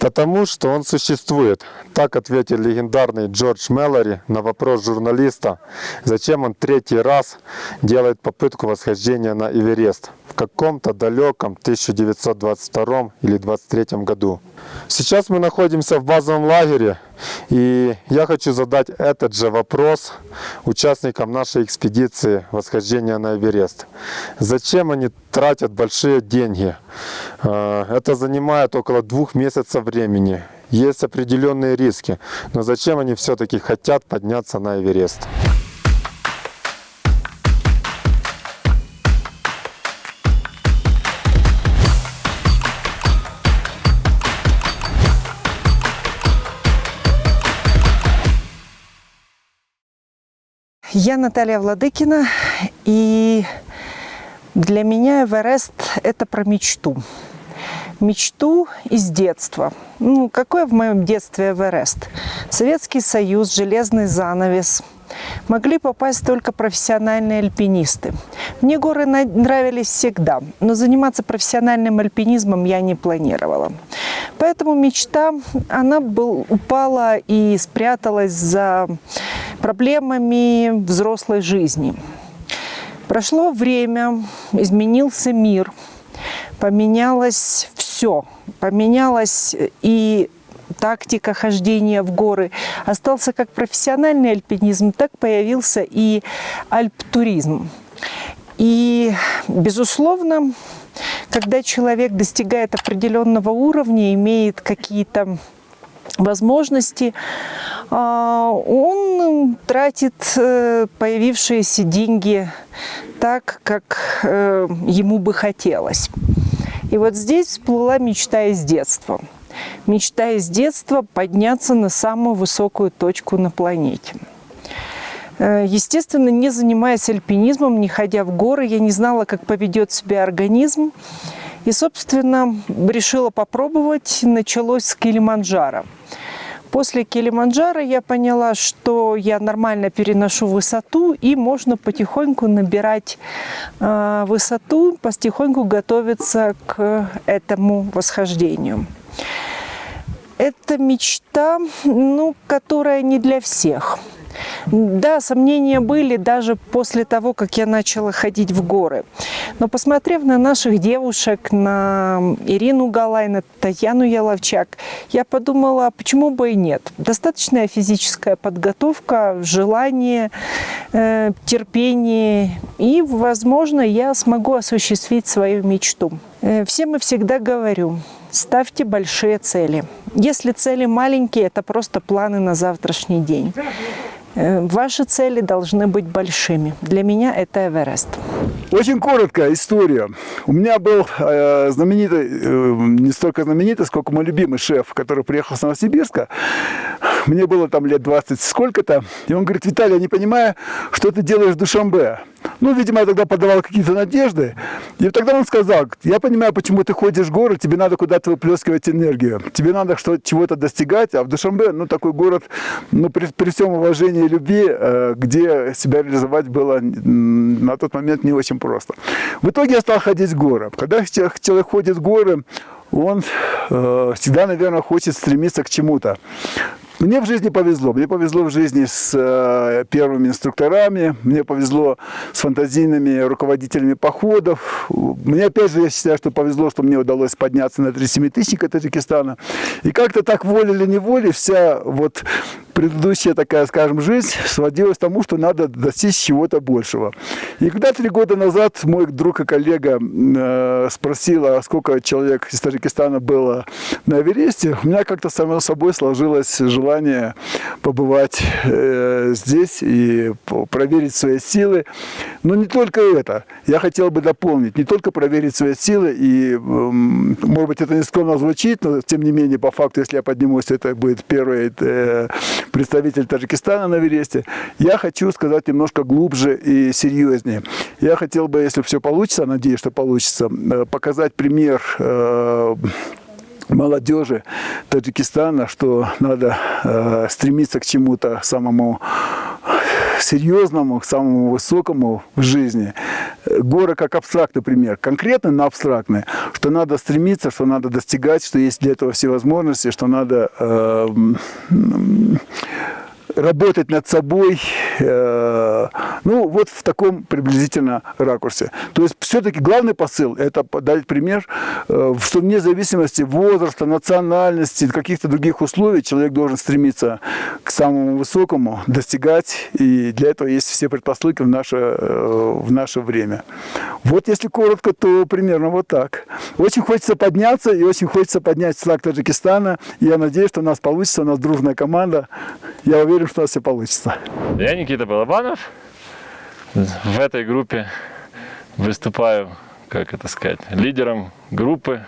Потому что он существует. Так ответил легендарный Джордж Мэллори на вопрос журналиста, зачем он третий раз делает попытку восхождения на Эверест в каком-то далеком 1922 или 1923 году. Сейчас мы находимся в базовом лагере, и я хочу задать этот же вопрос участникам нашей экспедиции восхождения на Эверест. Зачем они тратят большие деньги? Это занимает около 2 месяцев времени. Есть определенные риски, но зачем они все-таки хотят подняться на Эверест? Я Наталья Владыкина, и для меня Эверест – это про мечту. Мечту из детства. Какой в моем детстве Эверест? Советский Союз, железный занавес. Могли попасть только профессиональные альпинисты. Мне горы нравились всегда, но заниматься профессиональным альпинизмом я не планировала. Поэтому мечта, она упала и спряталась за проблемами взрослой жизни. Прошло время, изменился мир, поменялось все. Поменялась и тактика хождения в горы. Остался как профессиональный альпинизм, так появился и альптуризм. И, безусловно, когда человек достигает определенного уровня, имеет какие-то возможности, он тратит появившиеся деньги так, как ему бы хотелось. И вот здесь всплыла мечта из детства. Мечта из детства подняться на самую высокую точку на планете. Естественно, не занимаясь альпинизмом, не ходя в горы, я не знала, как поведет себя организм. И, собственно, решила попробовать. Началось с Килиманджаро. После Килиманджаро я поняла, что я нормально переношу высоту, и можно потихоньку набирать высоту, потихоньку готовиться к этому восхождению. Это мечта, которая не для всех. Да, сомнения были даже после того, как я начала ходить в горы. Но посмотрев на наших девушек, на Ирину Галай, на Татьяну Яловчак, я подумала, почему бы и нет. Достаточная физическая подготовка, желание, терпение, и, возможно, я смогу осуществить свою мечту. Всем и всегда говорю, ставьте большие цели. Если цели маленькие, это просто планы на завтрашний день. Ваши цели должны быть большими. Для меня это Эверест. Очень короткая история. У меня был знаменитый, не столько знаменитый, сколько мой любимый шеф, который приехал с Новосибирска. Мне было там лет 20 сколько-то. И он говорит: Виталий, я не понимаю, что ты делаешь в Душанбе. Видимо, я тогда подавал какие-то надежды. И тогда он сказал: я понимаю, почему ты ходишь в горы, тебе надо куда-то выплескивать энергию. Тебе надо чего-то достигать, а в Душанбе, такой город, при всем уважении и любви, где себя реализовать было на тот момент не очень просто. В итоге я стал ходить в горы. Когда человек ходит в горы, он всегда, наверное, хочет стремиться к чему-то. Мне в жизни повезло. Мне повезло в жизни с первыми инструкторами, мне повезло с фантазийными руководителями походов. Мне, опять же, я считаю, что повезло, что мне удалось подняться на 37-тысячника Таджикистана. И как-то так, волей или неволей, вся предыдущая такая, скажем, жизнь сводилась к тому, что надо достичь чего-то большего. И когда 3 года назад мой друг и коллега спросил, сколько человек из Таджикистана было на Эвересте, у меня как-то само собой сложилось желание побывать здесь и проверить свои силы. Но не только это. Я хотел бы дополнить, не только проверить свои силы, и, может быть, это не скромно звучит, но, тем не менее, по факту, если я поднимусь, это будет первый представитель Таджикистана на Эвересте. Я хочу сказать немножко глубже и серьезнее. Я хотел бы, если все получится, надеюсь, что получится, показать пример молодежи Таджикистана, что надо стремиться к чему-то самому серьезному, к самому высокому в жизни. горы как абстрактный пример, конкретно на абстрактный, что надо стремиться, что надо достигать, что есть для этого все возможности, что надо работать над собой, ну, вот в таком приблизительно ракурсе. То есть, все-таки главный посыл – это дать пример, что вне зависимости возраста, национальности, каких-то других условий человек должен стремиться к самому высокому, достигать, и для этого есть все предпосылки в наше время. Вот если коротко, то примерно вот так. Очень хочется подняться, и очень хочется поднять флаг Таджикистана, и я надеюсь, что у нас получится, у нас дружная команда. Я уверен, что у нас все получится. Я Никита Балабанов. В этой группе выступаю, как это сказать, лидером группы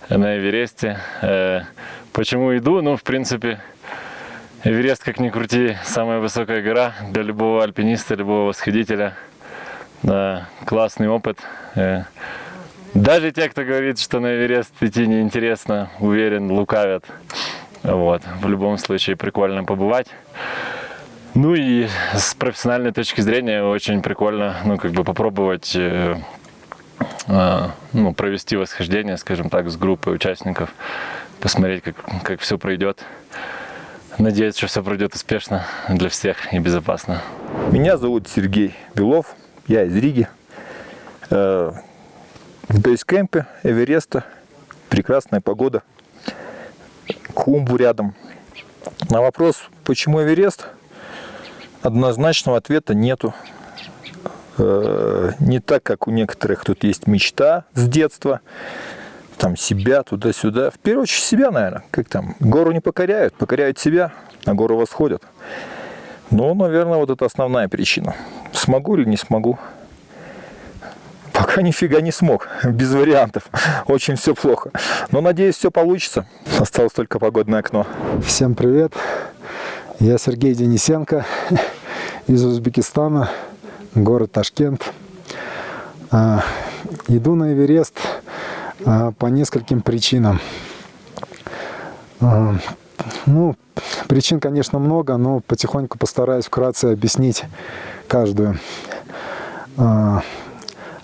на Эвересте. Почему иду? Ну, в принципе, Эверест, как ни крути, самая высокая гора для любого альпиниста, любого восходителя. Да, классный опыт. Даже те, кто говорит, что на Эверест идти неинтересно, уверен, лукавят. Вот. В любом случае прикольно побывать. Ну и с профессиональной точки зрения очень прикольно, ну, как бы попробовать ну, провести восхождение, скажем так, с группой участников, посмотреть, как все пройдет. Надеюсь, что все пройдет успешно для всех и безопасно. Меня зовут Сергей Белов, я из Риги. В бейскемпе Эвереста прекрасная погода. Хумбу рядом. На вопрос, почему Эверест, однозначного ответа нету. Не так, как у некоторых тут есть мечта с детства, там себя туда-сюда. В первую очередь себя, наверное. Как там, гору не покоряют, покоряют себя, а гору восходят. Но, наверное, вот это основная причина. Смогу или не смогу? Пока нифига не смог, без вариантов. Очень все плохо. Но надеюсь, все получится. Осталось только погодное окно. Всем привет. Я Сергей Денисенко из Узбекистана, город Ташкент. Иду на Эверест по нескольким причинам. Ну, причин, конечно, много, но потихоньку постараюсь вкратце объяснить каждую.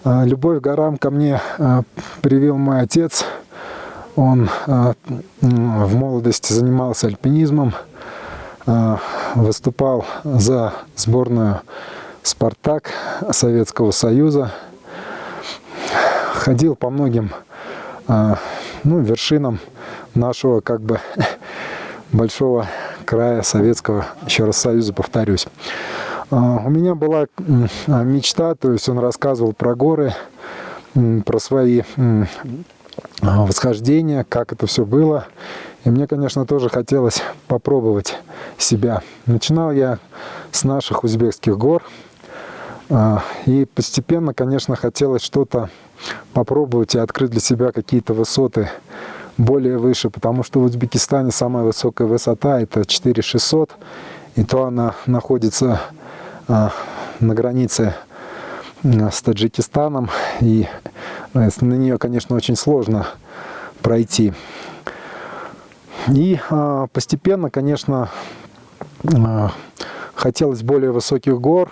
Любовь к горам ко мне привил мой отец. Он в молодости занимался альпинизмом, выступал за сборную «Спартак» Советского Союза, ходил по многим вершинам нашего как бы большого края Советского, еще раз Союза, повторюсь. У меня была мечта, то есть он рассказывал про горы, про свои восхождения, как это все было. И мне, конечно, тоже хотелось попробовать себя. Начинал я с наших узбекских гор. И постепенно, конечно, хотелось что-то попробовать и открыть для себя какие-то высоты более выше, потому что в Узбекистане самая высокая высота — это 4600, и то она находится на границе с Таджикистаном, и на нее, конечно, очень сложно пройти. И постепенно, конечно, хотелось более высоких гор,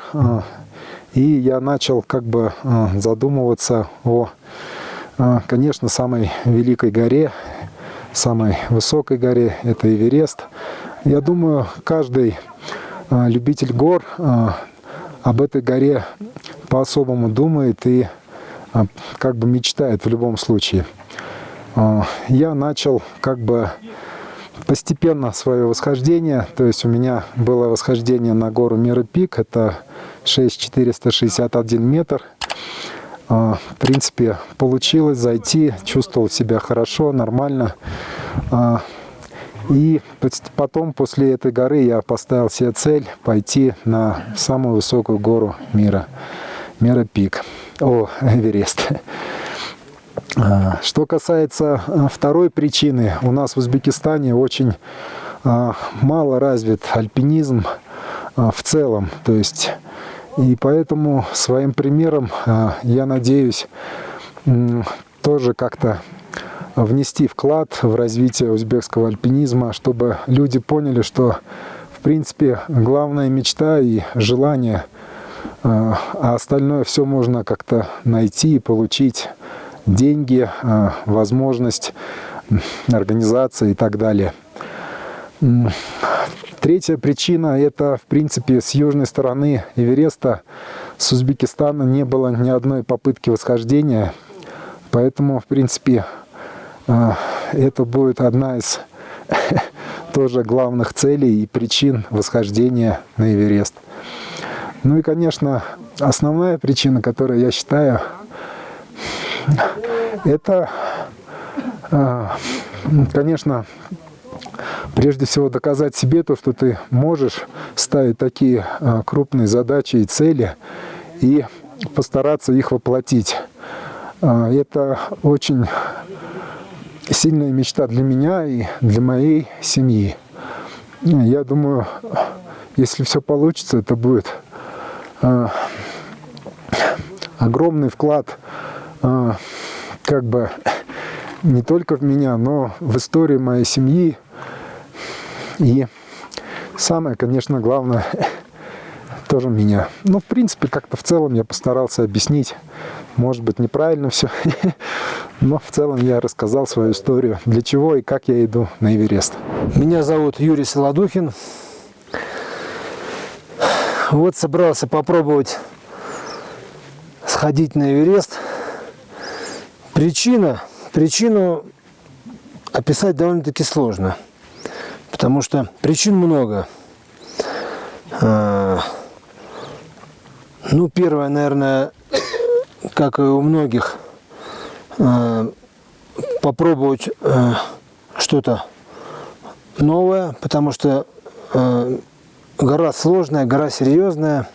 и я начал как бы задумываться о, конечно, самой великой горе, самой высокой горе — это Эверест. Я думаю, каждый любитель гор об этой горе по-особому думает и как бы мечтает в любом случае. Я начал как бы постепенно свое восхождение, то есть у меня было восхождение на гору Мера-Пик, это 6461 метр. В принципе, получилось зайти, чувствовал себя хорошо, нормально. И потом, после этой горы, я поставил себе цель пойти на самую высокую гору мира, Мера-Пик, Эверест. Что касается второй причины, у нас в Узбекистане очень мало развит альпинизм в целом, то есть, и поэтому своим примером я надеюсь тоже как-то внести вклад в развитие узбекского альпинизма, чтобы люди поняли, что в принципе главная мечта и желание А остальное все можно как-то найти и получить. Деньги, возможность, организация и так далее. Третья причина – это, в принципе, с южной стороны Эвереста, с Узбекистана, не было ни одной попытки восхождения. Поэтому, в принципе, это будет одна из тоже главных целей и причин восхождения на Эверест. Ну и, конечно, основная причина, которую я считаю, это, конечно, прежде всего доказать себе то, что ты можешь ставить такие крупные задачи и цели и постараться их воплотить. Это очень сильная мечта для меня и для моей семьи. Я думаю, если все получится, это будет огромный вклад как бы не только в меня, но в историю моей семьи. И самое, конечно, главное, тоже меня. Ну, в принципе, как-то в целом я постарался объяснить. Может быть, неправильно все, но в целом я рассказал свою историю, для чего и как я иду на Эверест. Меня зовут Юрий Солодухин. Вот собрался попробовать сходить на Эверест. Причину описать довольно-таки сложно, потому что причин много. Ну, первое, наверное, как и у многих, попробовать что-то новое, потому что гора сложная, гора серьезная.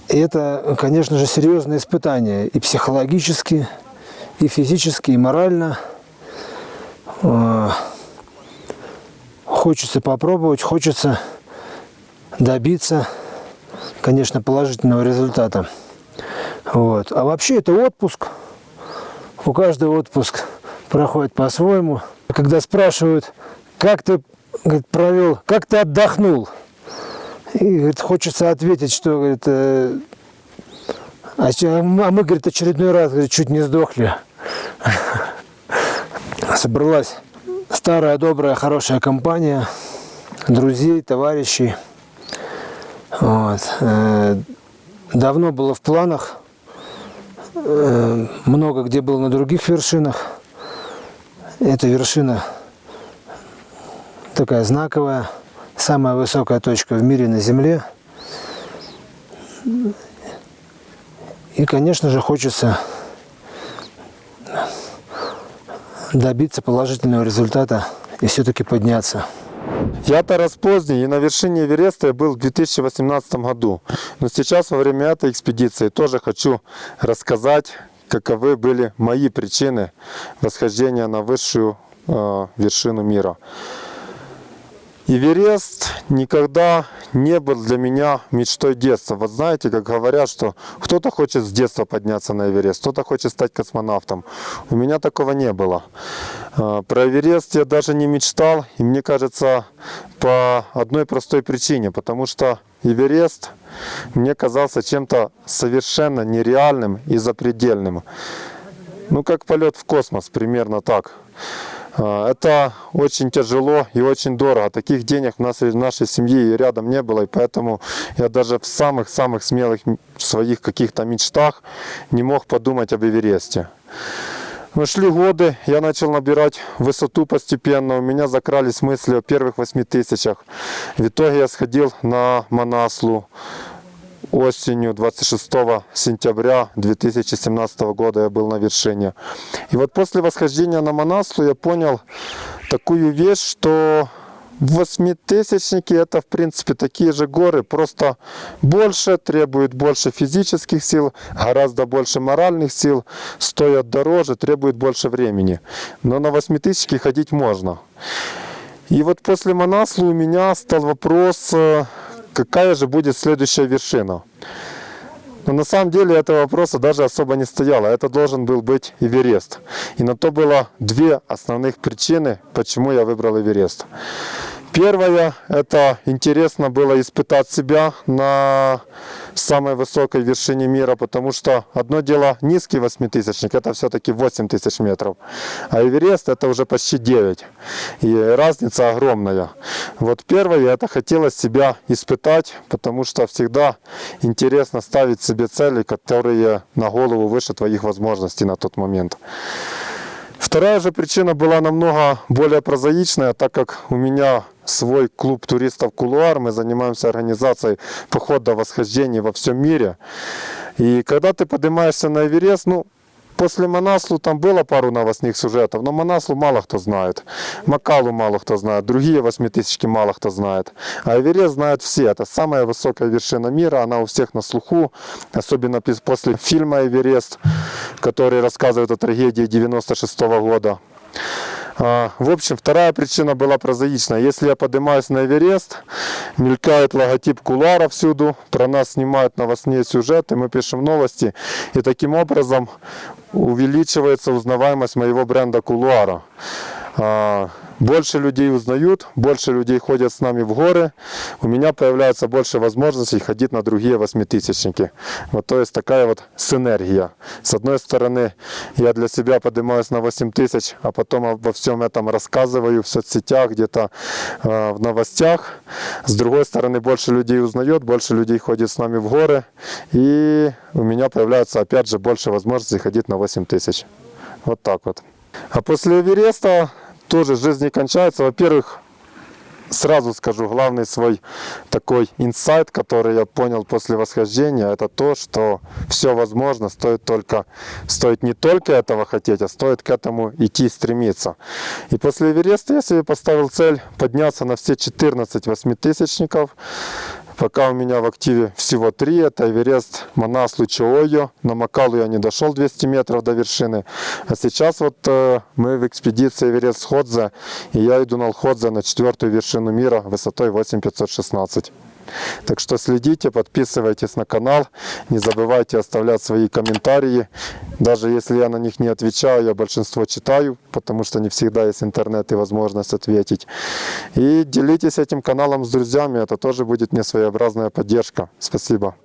И это, конечно же, серьезное испытание и психологически, и физически, и морально. Хочется попробовать, хочется добиться, конечно, положительного результата. Вот. А вообще это отпуск. У каждого отпуск проходит по-своему. Когда спрашивают, как ты, говорит, провел, как ты отдохнул, и, говорит, хочется ответить, что, говорит, мы, говорит, очередной раз, говорит, чуть не сдохли. Собралась старая, добрая, хорошая компания друзей, товарищей. Вот. Давно было в планах, много где был на других вершинах. Эта вершина такая знаковая, самая высокая точка в мире на Земле. И, конечно же, хочется добиться положительного результата и все-таки подняться. Я Тарас Поздний, и на вершине Эвереста я был в 2018 году. Но сейчас, во время этой экспедиции, тоже хочу рассказать, каковы были мои причины восхождения на высшую вершину мира. Эверест никогда не был для меня мечтой детства. Вот знаете, как говорят, что кто-то хочет с детства подняться на Эверест, кто-то хочет стать космонавтом. У меня такого не было. Про Эверест я даже не мечтал, и мне кажется, по одной простой причине, потому что Эверест мне казался чем-то совершенно нереальным и запредельным. Ну, как полет в космос, примерно так. Это очень тяжело и очень дорого. Таких денег в нашей семье рядом не было, и поэтому я даже в самых-самых смелых своих каких-то мечтах не мог подумать об Эвересте. Но шли годы, я начал набирать высоту постепенно, у меня закрались мысли о первых 8000. В итоге я сходил на Манаслу осенью, 26 сентября 2017 года я был на вершине. И вот после восхождения на Манаслу я понял такую вещь, что 8000-ники это в принципе такие же горы, просто больше, требуют больше физических сил, гораздо больше моральных сил, стоят дороже, требуют больше времени. Но на 8000-ки ходить можно. И вот после Манаслу у меня стал вопрос, какая же будет следующая вершина. Но на самом деле этого вопроса даже особо не стояло. Это должен был быть Эверест. И на то было две основных причины, почему я выбрал Эверест. Первая, это интересно было испытать себя на самой высокой вершине мира, потому что одно дело низкий восьмитысячник, это все-таки 8000 метров, а Эверест это уже почти 9. И разница огромная. Вот первое, это хотелось себя испытать, потому что всегда интересно ставить себе цели, которые на голову выше твоих возможностей на тот момент. Вторая же причина была намного более прозаичная, так как у меня свой клуб туристов «Кулуар», мы занимаемся организацией походов, восхождений во всем мире. И когда ты поднимаешься на Эверест, после Манаслу там было пару новостных сюжетов, но Манаслу мало кто знает, Макалу мало кто знает, другие 8000-ки мало кто знает. А Эверест знают все, это самая высокая вершина мира, она у всех на слуху, особенно после фильма «Эверест», который рассказывает о трагедии 96 года. В общем, вторая причина была прозаичная. Если я поднимаюсь на Эверест, мелькает логотип Кулуара всюду, про нас снимают новостные сюжеты, мы пишем новости, и таким образом увеличивается узнаваемость моего бренда Кулуара. Больше людей узнают, больше людей ходят с нами в горы, у меня появляется больше возможностей ходить на другие восьмитысячники. Вот, то есть такая вот синергия. С одной стороны, я для себя поднимаюсь на 8000, а потом обо всем этом рассказываю в соцсетях, где-то в новостях. С другой стороны, больше людей узнает, больше людей ходит с нами в горы, и у меня появляется опять же больше возможностей ходить на 8000. Вот так вот. А после Эвереста тоже жизнь не кончается. Во-первых, сразу скажу, главный свой такой инсайт, который я понял после восхождения, это то, что все возможно, стоит не только этого хотеть, а стоит к этому идти, стремиться. И после Эвереста я себе поставил цель подняться на все 14 восьмитысячников. Пока у меня в активе всего 3, это Эверест, Манаслу, Чоойо. На Макалу я не дошел 200 метров до вершины. А сейчас вот мы в экспедиции Эверест-Лходзе, и я иду на Лходзе на 4-ю вершину мира высотой 8516. Так что следите, подписывайтесь на канал, не забывайте оставлять свои комментарии. Даже если я на них не отвечаю, я большинство читаю, потому что не всегда есть интернет и возможность ответить. И делитесь этим каналом с друзьями, это тоже будет мне своеобразная поддержка. Спасибо.